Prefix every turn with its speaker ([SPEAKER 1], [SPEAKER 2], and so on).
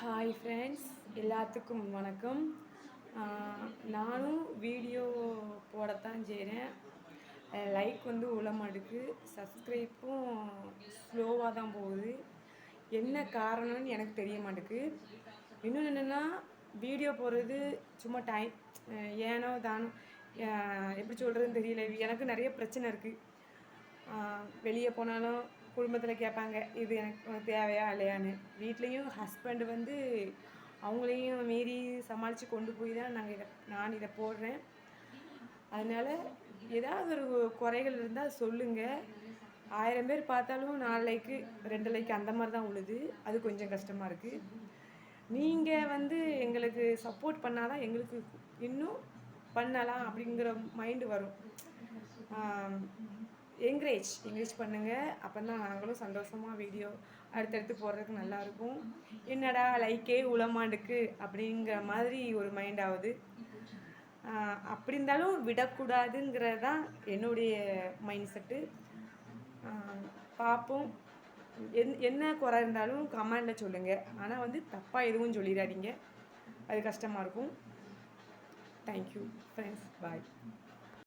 [SPEAKER 1] Hi friends, எல்லாத்துக்கும் வணக்கம். நானும் வீடியோ போடத்தான் செய்கிறேன். லைக் வந்து உளமாட்டுக்கு, சப்ஸ்கிரைப்பும் ஸ்லோவாக தான் போகுது. என்ன காரணம்னு எனக்கு தெரிய மாட்டுக்கு. இன்னொன்று என்னென்னா, வீடியோ போடுறது சும்மா டைம் ஏனோ தானோ எப்படி சொல்கிறதுன்னு தெரியல. எனக்கு நிறைய பிரச்சனை இருக்குது. வெளியே போனாலும் குடும்பத்தில் கேட்பாங்க, இது எனக்கு தேவையா இல்லையான்னு. வீட்லேயும் ஹஸ்பண்டு வந்து அவங்களையும் மீறி சமாளித்து கொண்டு போய் தான் நான் இதை போடுறேன். அதனால் ஏதாவது ஒரு குறைகள் இருந்தால் சொல்லுங்கள். 1000 பேர் பார்த்தாலும் 4 லைக்கு 2 லைக்கு அந்த மாதிரி தான் உழுது. அது கொஞ்சம் கஷ்டமாக இருக்குது. நீங்கள் வந்து எங்களுக்கு சப்போர்ட் பண்ணாதான் எங்களுக்கு இன்னும் பண்ணலாம் அப்படிங்கிற மைண்டு வரும். என்கரேஜ் பண்ணுங்கள். அப்போ தான் நாங்களும் சந்தோஷமாக வீடியோ அடுத்தடுத்து போடுறதுக்கு நல்லாயிருக்கும். என்னடா லைக்கே உளமாண்டுக்கு அப்படிங்கிற மாதிரி ஒரு மைண்ட் ஆகுது. அப்படி இருந்தாலும் விடக்கூடாதுங்கிறது தான் என்னுடைய மைண்ட் செட்டு. பார்ப்போம். என்ன குறை இருந்தாலும் கமெண்டில் சொல்லுங்கள். ஆனால் வந்து தப்பாக எதுவும் சொல்லிடாதீங்க, அது கஷ்டமாக இருக்கும். தேங்க்யூ ஃப்ரெண்ட்ஸ், பாய்.